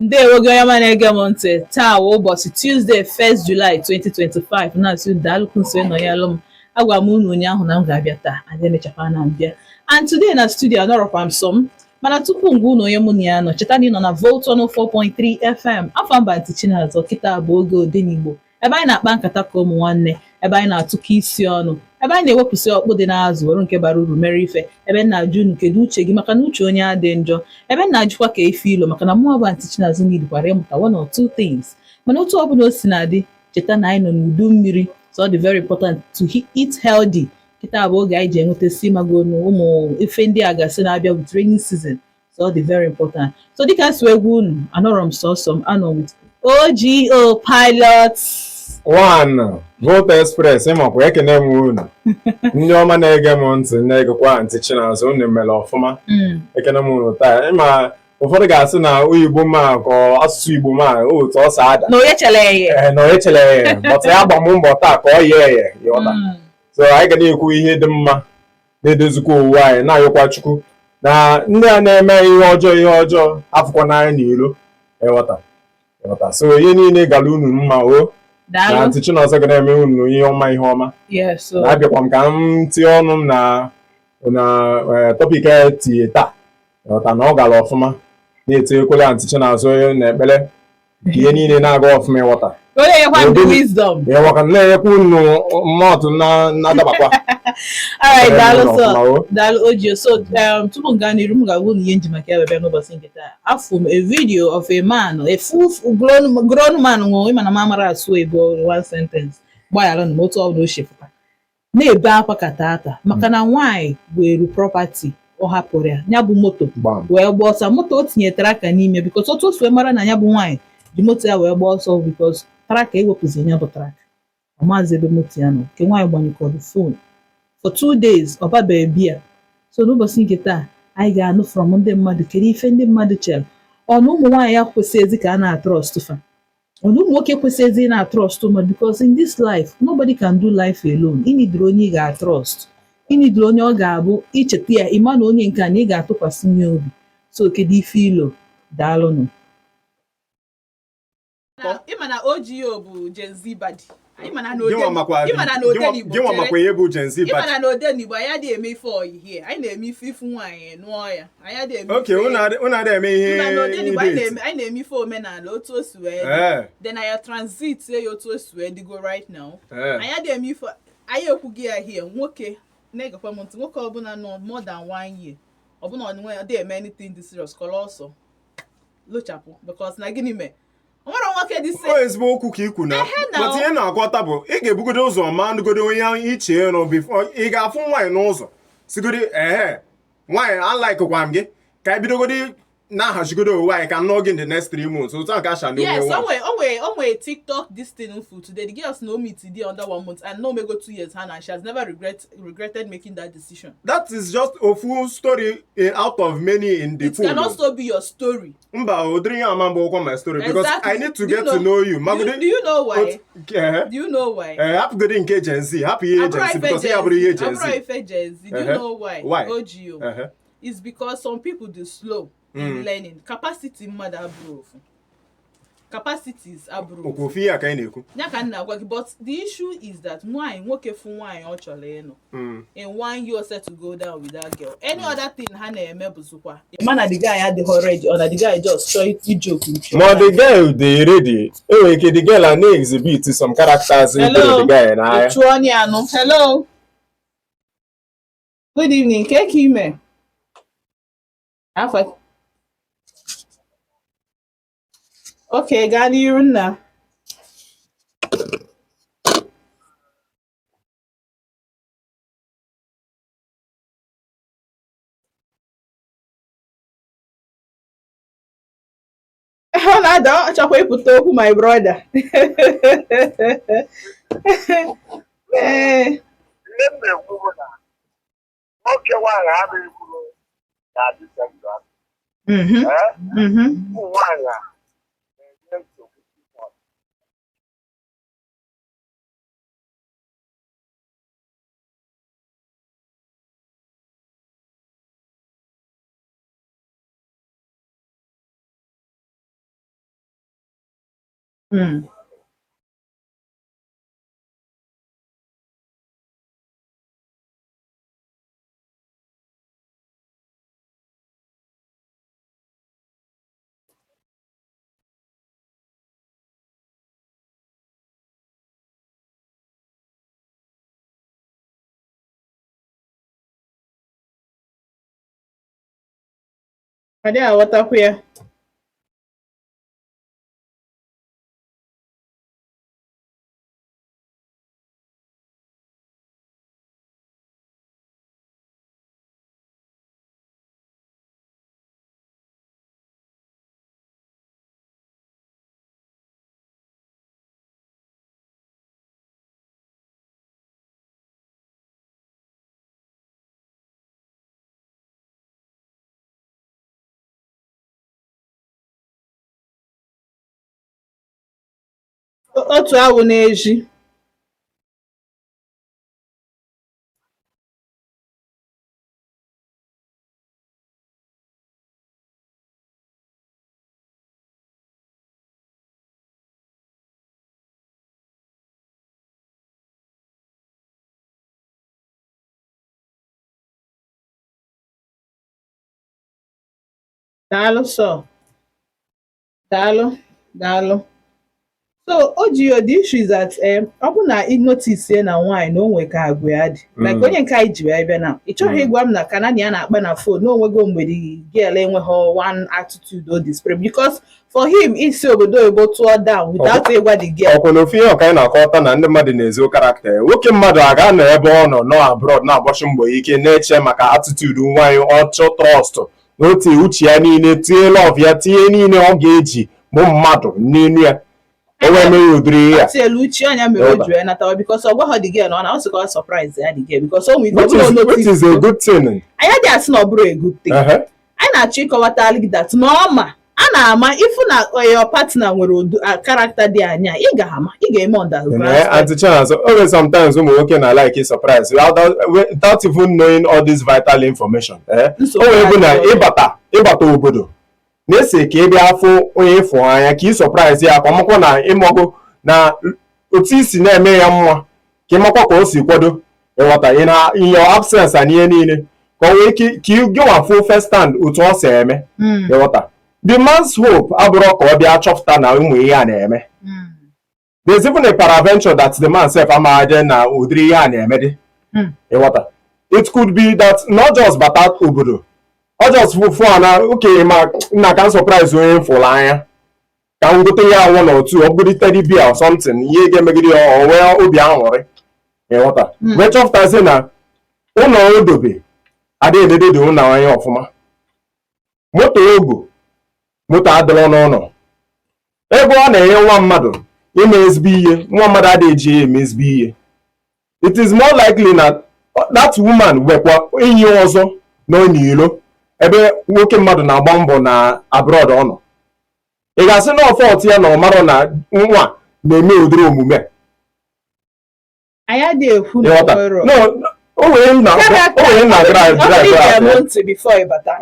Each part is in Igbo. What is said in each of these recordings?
Ndewo gị onye ọma na-ege m ntị. Taa wụ ụbọchị Tuesday 1st July 2025 na-asị daalụkwu nso ịnọnyelụ m. Agwara m unu ụnyaahụ na m ga-abịa taa, adị emechakwa na mbịa. And today na studio anọrọkwa m so m. Mana tupu m gwa unu onye mụ na ya nọ, cheta na ị nọ na Volt 104.3 FM. Afọ mba ntị Chinazọ, kịta bụ oge Odenigbo. Ebe anyị na-akpa nkata ka ụmụ nwanne, ebe anyị na-atụkọ isi ọnụ, ebe anyị na-ewepụsị ọkpụ dị n'azụ were nke bara uru mere ife, ebe nna ajụ unu kedu uche gị maka na uche onye adị njọ, ebe nna ajụkwa ka efe ilo maka na mmụọ bụ ntị Chinazụ nidikwara ịmụta one or two things. Mana otu ọbụla o si na-adị, cheta na anyị nọ n'udu mmiri, so ọ dị very important to eat healthy. Kịta bụ oge anyị ji enwetasi mago ụmụ ife ndị a gasị na-abịa with rainy season, so ọ dị very important. So dịka si egwu unu, anọrọ m sọsọ m anọ with OGO pilots. One Volt Express ịmakwa ekene m unu ndị ọma na-ege m ntị na-egekwa ntị Chinazụ unu mere ọfụma ekene m unu taa. Ịma ụfọdụ ga-asị na oyibo ma ka asụsụ Igbo ma otu ọ sa ada na onye chere ya but ya gba m mbọ taa ka ọ yie yọta. So anyị ga na-ekwu ihe dị mma na-edozikwa ụwa anyị na-ayọkwa Chukwu na ndị a na-eme ihe ọjọọ afụkwa n'anya n'ilo ịghọta. So ihe niile gara unu mma o na ntị Chinazụ ga na-eme unu ihe ọma. Na-abịakwa m ka m tinye ọnụ m na tọpik etinye taa ịghọta na ọ gara ọfụma na-etinyekwala ntị Chinazụ na ekpere ihe niile na-aga ọfụma ịghọta. Ịghọta na-enyekwa unu mmụọ na-adabakwa. Alright, daalụ Oji. So tupu m gaa n'iru m ga-agwa unu ihe nji maka ya bịa n'ụbọchị nke taa. Afọ m a video of a man, a full grown man nwụrụ ịma na mamara asụ Igbo one sentence gbaghara na otu ọbụla o shefụta na-ebe akwa ka tata maka na nwaanyị were property ọ hapụrụ ya bụ moto wee gba ọsọ. Moto o tinyetara aka n'ime bikos otu o si wee mara na ya bụ nwaanyị ji moto ya wee gba ọsọ bikos traka ewepụzi ya bụ traka ọ maazị ebe moto ya nọ nke nwaanyị gbanyekọrọ fon for 2 days ọ babeghị biya. So n'ụbọchị nke taa anyị ga-anụ from ndị mmadụ kedu ife ndị mmadụ chere ọnụ ụmụ nwaanyị ya kwesịghịzi ka a na-atrọst fa, ọnụ ụmụ nwoke kwesịghịzi na-atrọst mmadụ because in this life nobody can do life alone. Ịnidiri onye ị ga-atrọst, ịnidiri onye ọ ga-abụ icheta ya ịma na onye nke a na ị ga-atụkwasị nye obi. So kedu ife ilo daalụnụ. Ịma na OGO bụ Gen Z badi. Ịma na Odenigbo anyị adịghị eme ife oyihe, anyị na-eme ife nwaanyị nụọ ya. Unu adịghị eme ihe anyị na-eme ife omenala otu o si wee dị. Then anyị transit ya otu o si wee dịgo right now. Anyị adịghị eme ife anyị ekwughị ya here. Nwoke na-egekwa m ntị, nwoke ọbụla nọ more than 1 year ọbụna ọnụnwe ya dị eme anything this serious kọrọ ọsọ lochapụ because na gịnị mee ezigbo okwu ka ikwu na but ihe na-agwọta bụ ị ga-ebugodo ụzọ ma ndụgodo onye iche nọ bifo ị ga-afụ nwaanyị n'ụzọ sigodi nwaanyị alaikekwa m gị ka anyị bidogodi na-ahachigodo onwe anyị ka nọ gị in the next 3 months otu a ka asha na onwe TikTok this thing for today. The girls know me today under 1 month and no me go 2 years and she has never regretted making that decision. That is just a full story out of many in the It can also be your story. Mba odiri amambo my story because I need to get to know you. Do you know why? Do you know why? Happy good in Gen Z. Happy Gen Z because you have Gen Z. Do you know why? Why? OGO. It's because some people do slow in learning. Capacity mother bro. Capacities are broken. But the issue is that nwaanyị nwoke fụ nwaanyị ọ chọrọ ịnụ in 1 year set to go down with that girl. Any other thing ha na-eme bụzukwa man na the guy adịghị ready or na the guy just try to joke with you. Ma the girl dey ready. Enwere ike the girl na exhibit some characters into the guy na ya. Hello. Good evening. Ke ime? Afọ. Okay, gaa n'iru nna. Ọ na-ada ọchọkwa ịpụta okwu my brother. Nne m na-ekwu na nwoke nwaanyị adịghị bụrụ na adịghị ndụ. Ụmụ nwaanyị Ade aghọtakwa ya. Otu awụ na-eji. Daalụ sọ. Daalụ. So Ojio, the issue is that ọ bụ na ị notice na nwaanyị na onwe ka agwa ya dị. Like onye nke anyị ji wee bịa na ị chọghị ịgwa m na Kanani a na-akpa na phone na onwego mgbe the girl enweghị one attitude or display because for him isi obodo oyibo tụọ down without ịgwa the girl. Ọkwa na ofu ihe ọka anyị na-akọta na ndị mmadụ na-ezo karakta ya. Nwoke mmadụ aga nọ ebe ọ nọ abroad na-agbachi mbọ ike na-eche maka attitude nwaanyị ọchọ trọst n'otu uche ya niile tinye love ya tinye niile ọ ga-eji bụ mmadụ n'elu ya. Ewe mere udiri ya. Atelu uche anya mere o jụrụ natawa because ọ gwaghọ the girl na ọ na ọ sịkwa surprise ya the girl because o nwere which is a good thing. Anyị dị asị na ọ bụrụ a good thing. Anyị na-achọ ịkọwata that n'ọma a na-ama ifu na your partner nwere character dị anya ị ga-ama ị ga-eme understand. Anti-chance, always sometimes ụmụ nwoke na like surprise without even knowing all this vital information. O wee bụ na ịbata obodo na-ese ka ị bịa afọ onye ịfụ anya ka ị surprise ya ka ọmakwa na ịmọgụ na otu isi na-eme ya mma ka ịmakwa ka o si kwado ịghọta in your absence na ihe niile ka o wee ka ị gịwafụ first stand otu ọ si eme ịghọta. The man's hope abụrụ ka ọ bịa chọpụta na ụmụ ihe a na-eme. There's even a paraventure that the man self amaghị na ụdịrị ihe a na-eme dị ịghọta. It could be that not just bata obodo ọ just fụ na okenye ma nna ka m surprise onye fụrụ anya ka m gote ya awụ na otu ọ bụrụ teddy bear or something ihe ga-emegide ya o nwee obi aṅụrị ịghọta. Wee chọpụtazi na ụlọ odobe adịghị edede dị ụlọ anya ọfụma. Moto egwu moto adịrọ n'ụlọ ebe ọ na-enye nwa mmadụ ime ezigbo ihe nwa mmadụ adịghị eji eme ezigbo ihe. It is more likely na that woman wekwa enyi ọzọ nọ n'ilo ebe nwoke mmadụ na-agba mbọ na abroad ọ nọ. Ị ga-asị na ọfọt ya na ọ marọ na nwa na-eme ụdịrị omume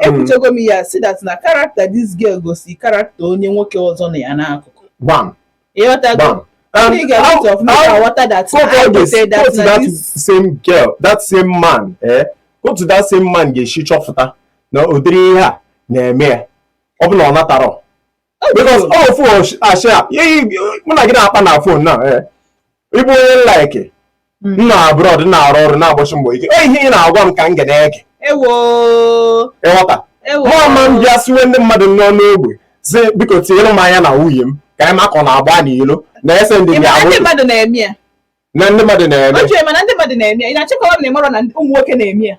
ekwuchego m ya si that na character this girl gosi character onye nwoke ọzọ na ya n'akụkụ. Same girl, that same man, otu that same man ga-esi chọpụta na ụdịrị ihe a na-eme ya ọ bụ na ọ natarọ because all phone ashia mụ na gị na-akpa na phone na ịbụ onye like nna abroad na-arụ ọrụ na-agbachi mbọ ike ihe ị na-agwa m ka m ga-ege ịghọta mama m bịa siwe ndị mmadụ nọ n'ogbe si biko tinyere m anya na nwunye m ka anyị makọ na-agba n'ilo na ese ndị ndị mmadụ na-eme ya na ndị mmadụ na-eme ndị mmadụ na-eme ya ị na-achịkọwa m na ịmarọ na ụmụ nwoke na-eme ya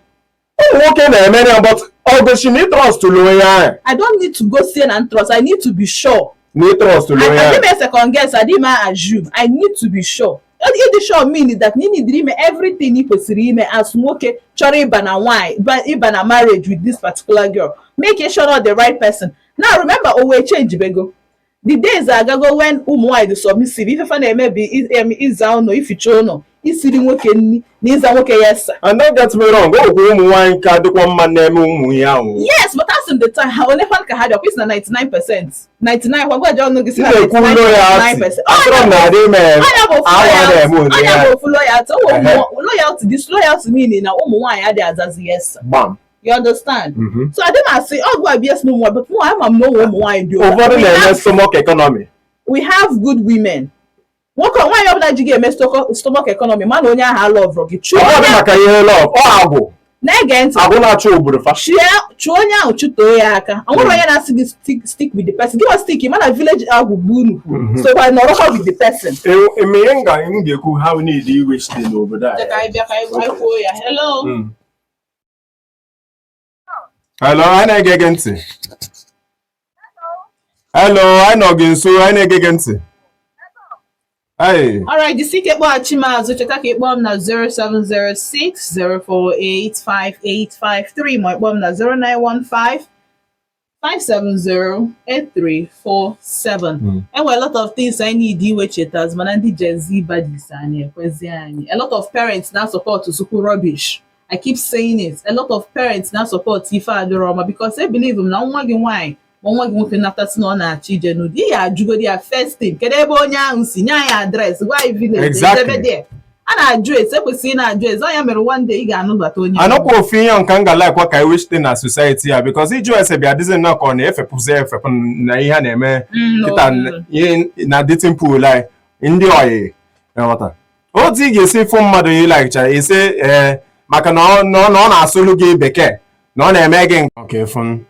ụmụ nwoke na-eme ya but ọ gosi na trust onye ahụ. I don't need to go see and trust. I need to be sure. Na trust onye ahụ. I didn't second guess. I didn't assume. I need to be sure. If the sure mean is that you need to dream everything you possibly as nwoke chọrọ ịba na why ịba na marriage with this particular girl. Make sure not the right person. Now remember, we change bego. The days agago when ụmụ nwaanyị dị submissive ife na-emebi ịza ụnọ ificha ụnọ isiri nwoke nni na ịza nwoke ya esa. And don't get me wrong, go ụmụ nwaanyị ka dịkwa mma na-eme ụmụ ya ahụ. Yes, but as most of the time, how only one can have your piece 99%. 99, what I don't know this is 99%. Loyalty, disloyalty meaning now Umu Nwanyi Agbawazina yes. Bam. You understand? So I didn't say, oh, go yes no more, but more I'm no Umu Nwanyi do. Over the stomach economy. We have good women. What can why you that you get stomach economy? Man, only I love rocky. True. Love. Oh, Again, I will not show Buddha. Chuonya Uchutoyaka. I want to stick with the person. Give us sticky man a village Agubun. So I know how with the person. How need you wish to know over there? Hello. Hello, I know Gagancy. Hello, I know Ginsu, I know Gagancy. Hey. All right, the secret boy Chimazo Chetake bomb na 0706 048 5853. My bomb na 0915 570 8347. And well, a lot of things I need to with it as Manandi Gen Z baddies and a lot of parents now support to super rubbish. I keep saying it. A lot of parents now support Tifa Adoroma because they believe him now why. One working after snow na children. They are their first thing. Kedebo nya address. Why village? Exactly. There. And address. If we see an address, I am one day. I know that I know opinion kanga like what I wish in a society because each one say be a doesn't knock on if a preserve na ihe na eme na dating pool like in the way. What did you say from mother you like? You say maka no na asulu gị bekee no na eme gị okay fun.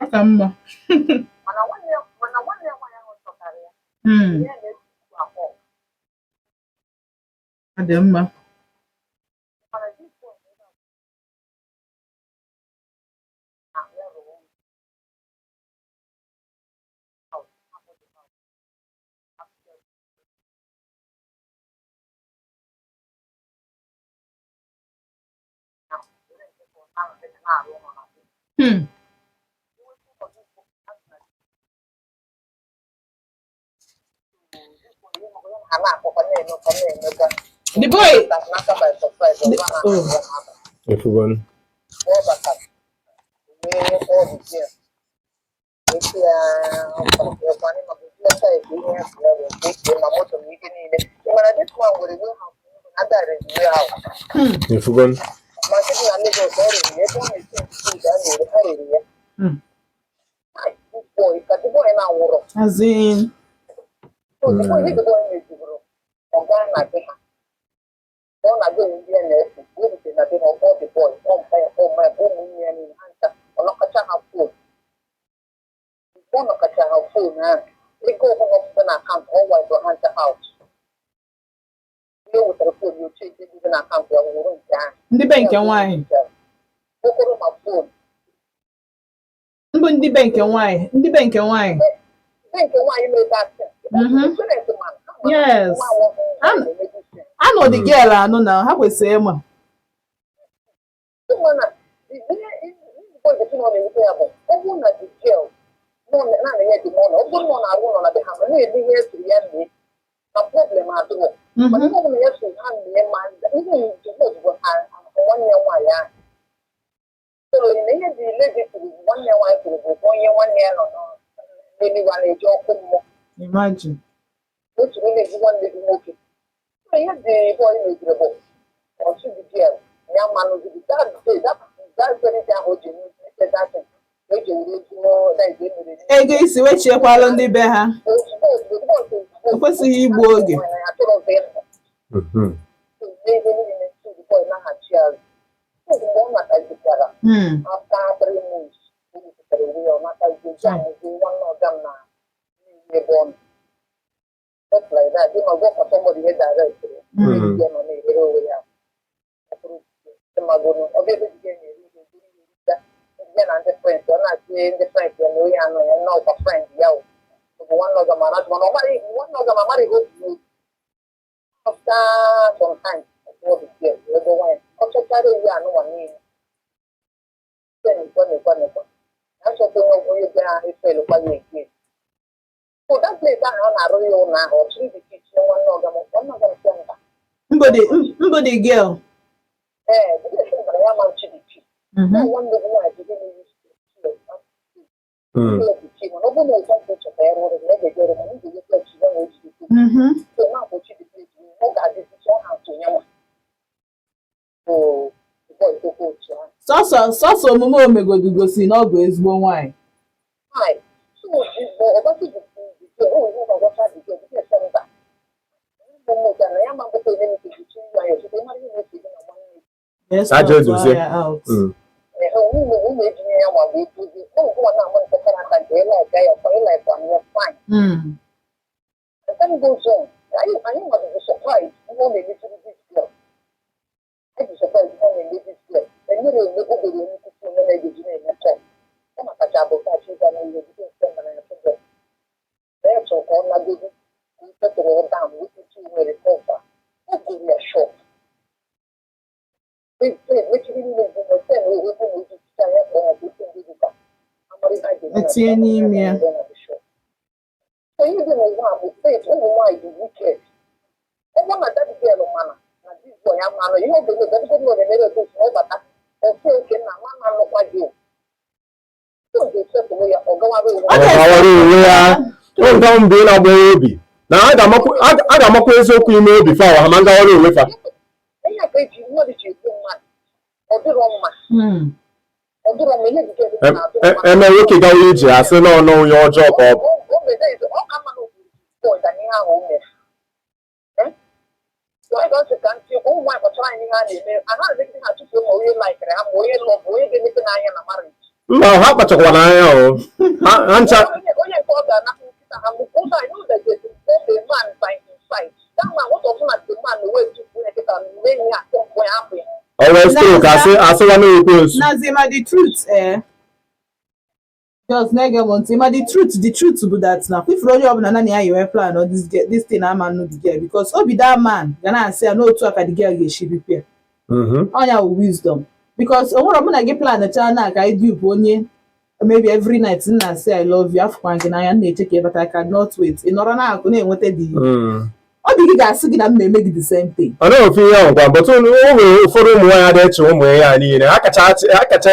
Akamba. Ademma. The boy. Everyone. As in. Ndị be nke nwanyị. Mbụ ndị be nke nwanyị. Ndị be nke nwanyị. Yes. I know the girl I know now. How we say ma? Imagine. Ego isi wechekwala ndị be ha. O kwesịghị igbu oge. Like that, you know, go for somebody here directly. So that place I don't know now or treat the kitchen one Mbody girl. Sọsọ omume omegodu gosi na ọ bụ ezigbo nwanyị. Yes, obi na aga amakwa eziokwu ime obi fa ha ma ngawara onwe fa eme nwoke gawa ije asị na ọnụ onye ọjọọ ka ọ bụ mba ha kpachakwa n'anya o ha ncha always true kasi one of those Nazima the truth just ma the truth bụ that na if onye ọbụla na ya yewe plan or this thing ama no the girl because obi that man ga na asị na otu aka the girl ga-eshi repair onya wisdom because onwere ọbụla gị plan cha na ka ịdị bụ onye maybe every night na say I love you afọ gị n'anya na-eche ka ịbata I cannot wait ị nọrọ na akụ na-enweta dị ọ dị gị ga-asị gị na mmemme gị the same thing ọ na-ofe ihe ngwa but o nwere ụfọdụ ụmụ nwaanyị adịche ụmụ ya niile ha kacha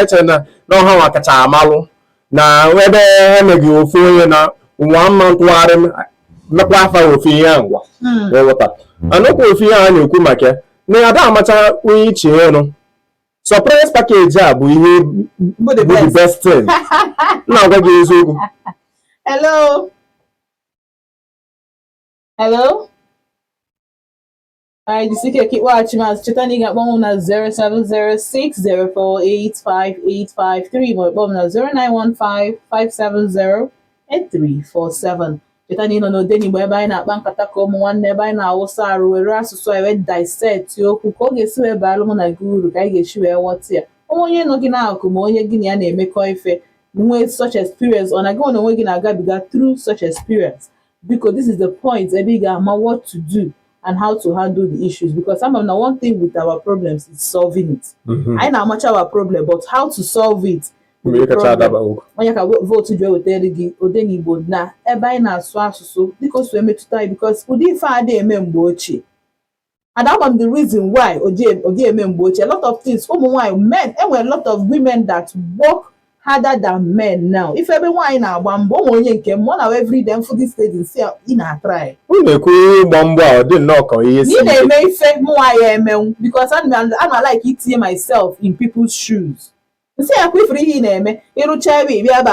eche na ọha nwa kacha amalụ na ebe emeghị ofu onye na nwa mma ntụgharị mekwa afa ofe ihe ngwa eweta anụkwa ofe ihe a na-ekwu maka na ada amacha onye iche elu surprise package a bụ ihe bụ the best thing na-agwa gị eziokwu. Hello this is keep watching us. Chitani got one na 0706048583. My bomb na 0915-570-8347. Chitani no deni whereby na bankata ko mo one nearby na awusa aru were asusu I went dissect okwu ka ọ ga-esi wee baalụ mụ na gị uru ka anyị ga-echi wee ghọta ya onye nọ gị na-akụ ma onye gị na ya na-emekọ ife nwee such experience ọ na gị onwe gị na-agabiga through such experience because this is the point ebe ị ga-ama what to do and how to handle the issues because some of the one thing with our problems is solving it. I know much our problem, but how to solve it. Onye ka vote jwe wetere gị odenigbo na ebe anyị na-asụ asụsụ dịka o so emetụta because ụdị ife adị eme mgbe ochie and I'm the reason why oji eme mgbe ochie a lot of things ụmụ nwaanyị men enwere a lot of women that work harder than men now. If ebe nwaanyị na-agba mbọ ụmụ onye nke m na every day for this stage si ị na-try ị na-ekwu ịgba mbọ a ọ dị nnọọ ka ihe si ị na-eme ife nwaanyị emenwu because I'm like itinye myself in people's shoes. See, I quit free in me. You cherry, we are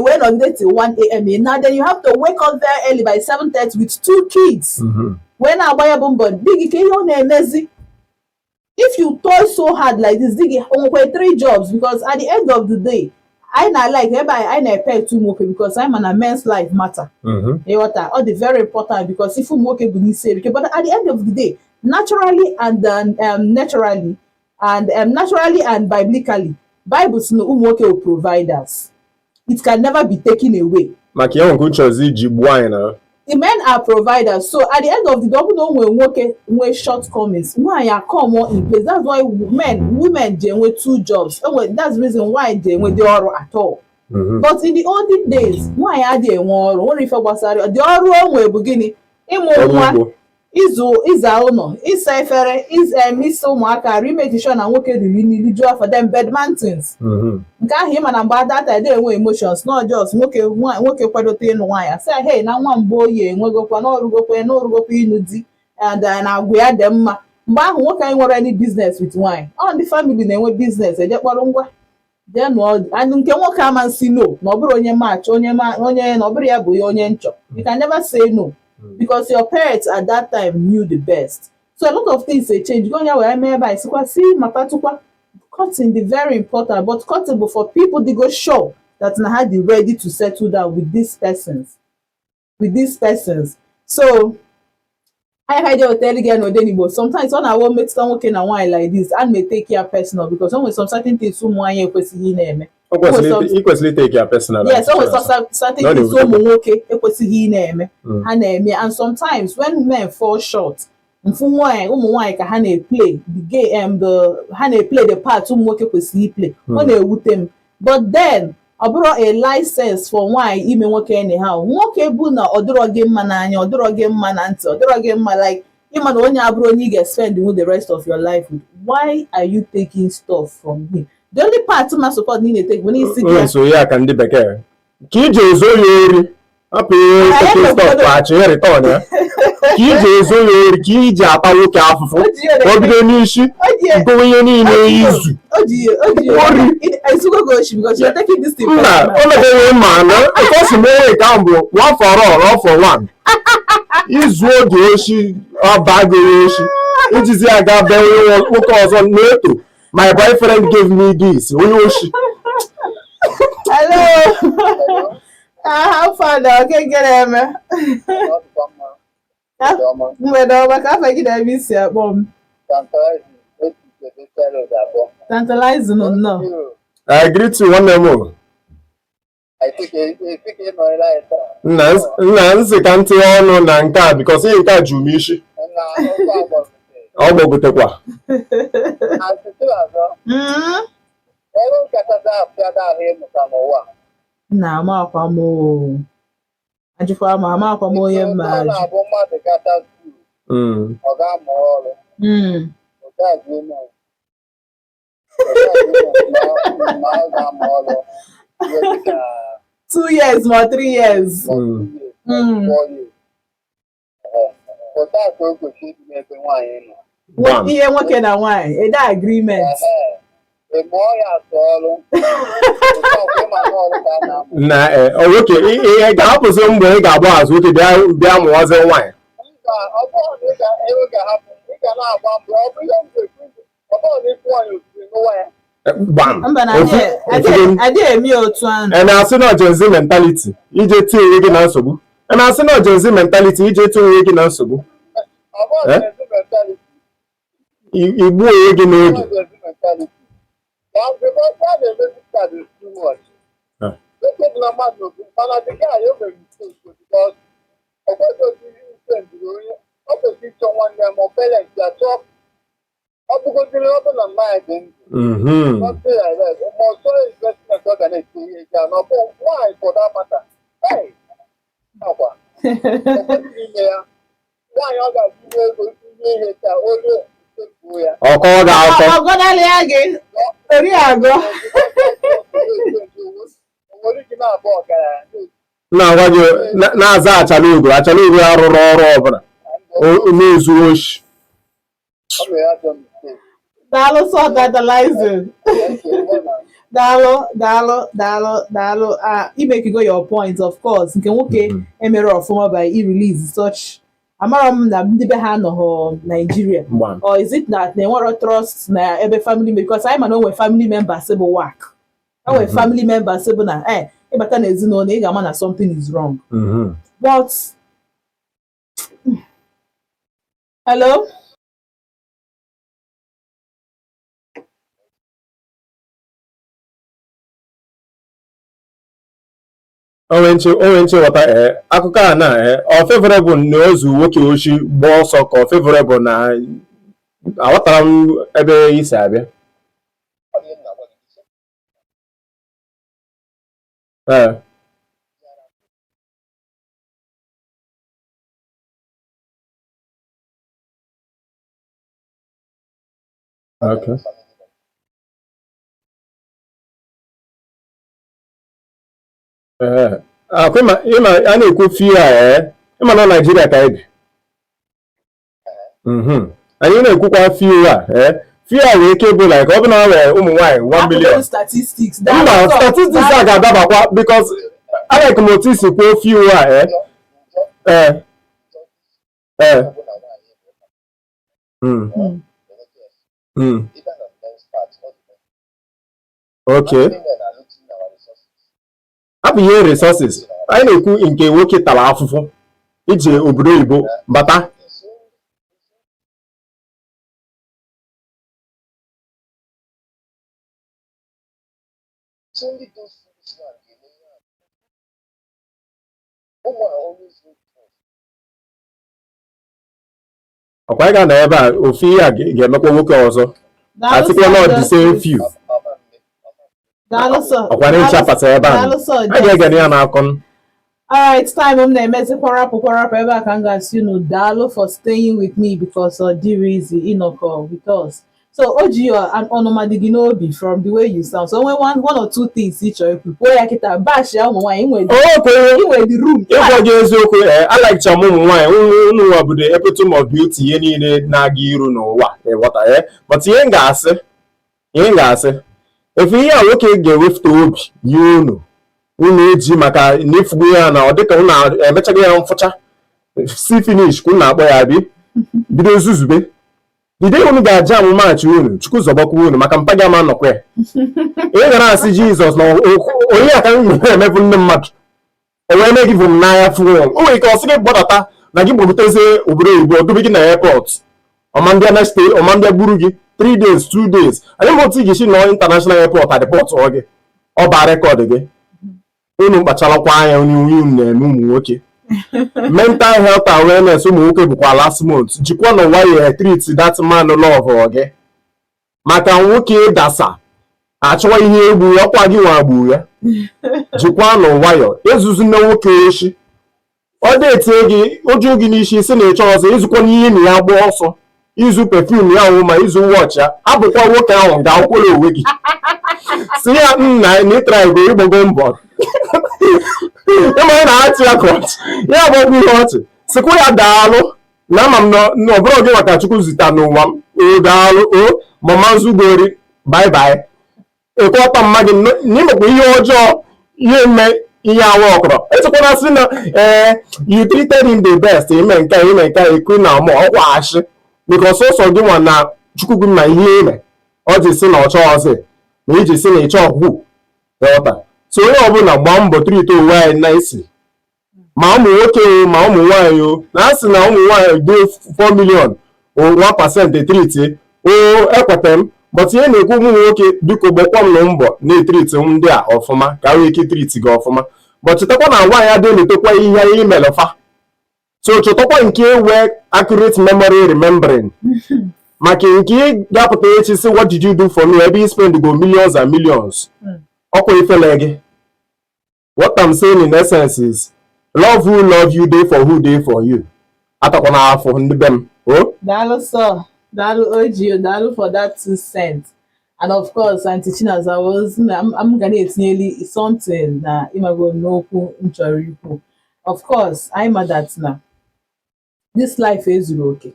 when on till 1 a.m. Now then you have to wake up very early by 7:30 with 2 kids. When I buy a bumbo, big if you toil so hard like this, dig only 3 jobs because at the end of the day, I pay too much because I'm an immense life matter. All the very important because if you work but at the end of the day, naturally and biblically. Bibles no Umu Nwoke will provide us. It can never be taken away. The men are providers. So at the end of the day, no when shortcomings. Why are come in place? That's why women with 2 jobs. That's the reason why they are at all. But in the olden days, why are they one? One if I was the beginning. ịza ụlọ, ịsa efere, ịsa ụmụaka, imeki sure na nwoke riri nri rijuo afọ, them bedmantins. Nke ahụ ịma na mgbe adata ede enwe emotions not just nwoke kwadote ịnụ nwaanyị asị hey na nwa mgbe oyi enwegokwa n'orugokwa ịnụ di and na agwa ya dị mma. Mgbe ahụ nwoke anyị nwere any business with nwaanyị, ọ ndị family na-enwe business eje kpọrọ ngwa jee nụọ and nke nwoke ama nsi no na ọ bụrụ onye match onye na ọ bụrụ ya bụ onye nchọ. You can never say no because your parents at that time knew the best. So a lot of things dey change. Go where mee ebe a sikwa si matatukwa cutting the very important, but cutting for people they go show that na how they ready to settle down with these persons. So I dey tell again or anybody sometimes when I want make someone nwoke na nwaanyị like this and may take care personal because when some certain things ụmụ nwaanyị ekwesịghị na-eme. Equally take your personal. Yes, always certain things ụmụ nwoke ekwesịghị na-eme ha na-eme, and sometimes when men fall short mfu nwaanyị ụmụ nwaanyị ka ha na-play ha na-play the part ụmụ nwoke kwesịrị play. Ọ na-ewute m, but then ọ bụrụ a license for nwaanyị ime nwoke anyhow. Nwoke bụ na ọ dịrọ gị mma n'anya, ọ dịrọ gị mma na ntị, ọ dịrọ gị mma like ịma na onye abụrụ onye ị ga-spend with the rest of your life with. Why are you taking stuff from him? The only part my support need to take when you see so yeah can the back ka ije ezo ya ori hapụ taking stuff achi return ya ka ije ezo ya ori ka ije ata nwoke afụfụ o bido n'isi gowe ihe niile izu because you're taking this thing na ọ na-ewe ma na because me ka mbụ one for all for one izu oge oshi ọba goro oshi ijizi aga be nwoke ọzọ na-eto. My boyfriend gave me this. Oyoshi. Hello. How far now? Okay, get him. Tantalizing no. I agree to one more. I think it my life. Nancy can't tell no nanka because he can't jumishi. Ọgbọgbutekwa na amakwa m ajụkwa m amakwa m onye mma ajụ ọ ga-amụ ọrụ 2 years or 3 years. Ihe nwoke na nwaanyị ede agreement na nwoke ihe ga-apụsị mgbe ị ga-agba azụ oke bịa mụwazi nwaanyị na-asị na Gen-Z mentality ije tie onwe gị na nsogbu na-asị na Gen-Z mentality ije tie onwe gị na nsogbu igbu onwe gị n'oge ọkọ ga-akọ gị ori agọ na-agwa gị na-aza achala ugo arụrụ ọrụ ọbụla na-ezu oshi. Daalụ so tantalizing. Daalụ imekigo your point of course nke nwoke emere ọfụma by i-release such amara m na ndị be ha anọghọ Nigeria or is it that na enwero trust na ebe family because anyị ma na onwe family members bụ work onwe family members bụ na ịbata na ezinụlọ ị ga-ama na something is wrong. But hello onwe nche ghọta akụkọ a na ọ favorable na ozu nwoke ochi gba ọsọ ka ọ favorable na aghọtara m ebe isi abịa Okay. Ịma a na-ekwu fia ịma na Naijiria ka anyị bi. Anyị na-ekwukwa fia fia wee ike bụ like ọ bụ na nwere ụmụ nwaanyị 1 million. Statistics a ga-adabakwa because alike m otu isi kwuo fia okay. Hapụ ihe resources anyị na-ekwu nke nwoke tara afụfụ iji obodo oyibo bata. Ọkwa anyị ga-anọ ebe a ofu ihe a ga-emekwa nwoke ọzọ atikwa na the same few. ọkwa na-echapụta ebe a a ga-ege ya n'akọ. Alright, time I'm na-emezi kwarapụ ebe a ka m ga-asị unu daalụ for staying with me because ọ dịrị izi ịnọkọ with us. So o ji ọnụmadị gị n'obi from the way you sound. So one or two things ị chọrọ ikwu kwuo ya kịta bash ya ụmụ nwaanyị inwe the room. Ịgwa gị eziokwu alikecha m ụmụ nwaanyị unu nwa bụ the epitome of beauty ihe niile na-aga iru n'ụwa ịghọta but ihe m ga-asị efe ihe a nwoke ga-ewepụta obi ihe unu eji maka n'ifugo ya na ọ dịka unu emechaghị ya mfụcha si finish ka unu na-akpọ ya bido zuzube dide unu ga-aja amụmachi unu chukwu zọbakwa unu maka mpaghị ama nọkwa ya onye gara asị Jizọs na onye aka emepụ ndị mmadụ o wee mee gị bụ m n'anya fụ o nwere ike ọ sị gị gbọdata na gị gbobutezie obodo oyibo dobe gị na airport ọmandịa gburu gị 3 days 2 days anyị ma otu ị ga-esi nọ international airport adịpọtụ gị ọ baa rekọdụ gị unu kpacharakwa anya onye unu na-eme ụmụ nwoke mental health awareness ụmụ nwoke bụkwa last month jikwa na nwayọ treat that man love gị maka nwoke dasa achọwa ihe egbu ọkwa gị nwa gburu ya jikwa na nwayọ ezuzu na nwoke oshi ọ deetie gị oju gị n'isi si na ịchọ ọzọ izukwa n'ihe na ya gba ọsọ izu perfume ya ahụ ma izu wọchị ya abụkwa nwoke ahụ ga-akwụrụ onwe gị si ya nna na ịtraịbụ ịgbago mbọ ịma na-achị ya kọchị ya gbagwo ihe ọchị sikwa ya daalụ na ama m na ọ bụrụ gị maka Chukwu zita n'ụwa m daalụ mama nzugori bye ekwọta mma gị n'imekwa ihe ọjọọ ihe mme ihe awa ọkọrọ echekwana sị na you treated him the best ime nke ekwu na ma ọkwa ashị because ọsọ gị nwa na Chukwu gị na ihe ime ọ ji si na ọchọ ọzọ na iji si na ịchọ ọgwụ ghọta so onye ọbụla gbaa mbọ trite onwe anyị na isi ma ụmụ nwoke ma ụmụ nwaanyị na asị na ụmụ nwaanyị do 4 million 1% trite ekweta m but ihe na-ekwu ụmụ nwoke biko gbakwa m na mbọ na-etriti ndị a ọfụma ka nwee ike triti gị ọfụma but chetakwa na nwaanyị adịghị na-etokwa ihe anyị imelụfa so chọtakwa nke wee accurate memory remembering maka nke ga-apụta echi si what did you do for me ebe you spend go millions and millions ọkwa ifele gị. What I'm saying in essence is love who love you dey for who dey for you atakwa na afọ ndị be m daalụ sir daalụ Oji daalụ for that 2 cents and of course Aunty Chinaza I'm gonna etinyeli something na ịmago n'okwu m chọrọ ikwu. Of course I'm mad that na this life ezuru oke.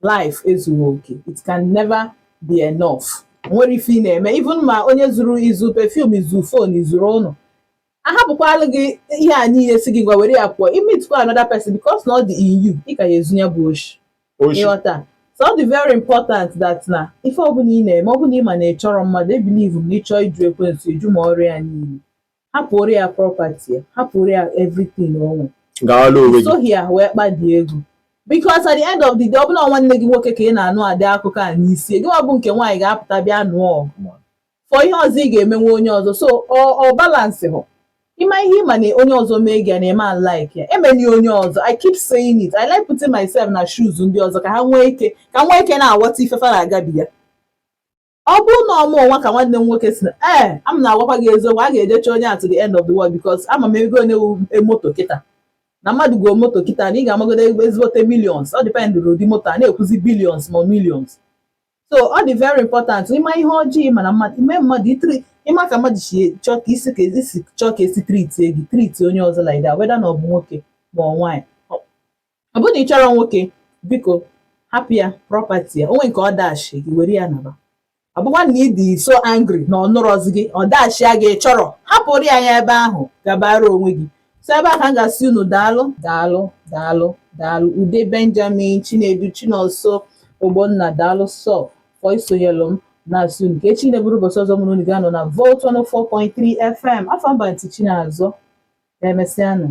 Life ezuru oke. It can never be enough. Nwere ife ị na-eme even ma onye zuru izu perfume izu phone izuru ụnụ ahapụkwala gị ihe a niile si gị gwa were ya pụọ imetkwa another person because na ọ dị in you ị ka ya ezu ya bụ oshi ịghọta. So ọ dị very important that na ife ọbụla ị na-eme ọbụla ị ma na ịchọrọ mmadụ ebelieve m na ịchọ iju ekwensu eju ma ọrụ ya niile hapụrụ ya property ya hapụrụ ya everything onwe sohi ya wee kpadie ego because at the end of the day ọbụla nwanne gị nwoke ka ị na-anụ adị akụkọ a n'isi gị ọ bụ nke nwaanyị ga-apụta bịa nụọ ọgụ for ihe ọzọ ị ga-emenwe onye ọzọ so ọ balance hụ ịma ihe ịma na onye ọzọ mee gị na eme like ya emeni onye ọzọ. I keep saying it. I like putting myself na shoes ndị ọzọ ka nwee ike na-aghọta ifefa na-agabi ya. Ọ bụrụ na ọmụ nwa ka nwanne m nwoke si na am na-agwakwa gị eziokwu a ga-ejecha onye a to the end of the world because ama m ego onye moto kịta na mmadụ go moto kịta na ị ga-amagodo ezigbote millions ọ depend ụdị moto a na-ekwuzi billions ma millions so ọ dị very important ịma ihe ọjọọ mana mmadụ ime mmadụ itri ịma ka mmadụ si chọọ ka isi chọọ ka esi triti gị triti onye ọzọ like that weda na ọ bụ nwoke ma ọ nwaanyị ọ bụrụ na ị chọrọ nwoke biko hapụ ya property ya onwe nke ọ dashi gị were ya naba ọ bụkwa na ị dị so angry na ọ nụrọzi gị ọ dashia gị chọrọ hapụrụ ya anya ebe ahụ gabara onwe gị so ebe ahụ a ga-asị unu daalụ Ude Benjamin Chinedu Chinonso Ogbonna daalụ sọ for isonyelu m na-asị unu ka echi na-eburu ụbọchị ọzọ mụrụ unu ga-anọ na Volt 104.3 FM afọ mba ntị Chinazọ emesịanụ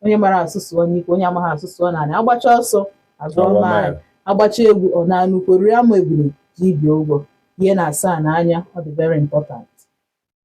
onye mara asụsụ onye ikwu onye amaghị asụsụ ọ na-anị agbacha ọsọ azụọmahịa agbacha egwu ọ na-anụ kweriri ama ebule ji ibia ụgwọ ihe na-asa n'anya ọ dị very important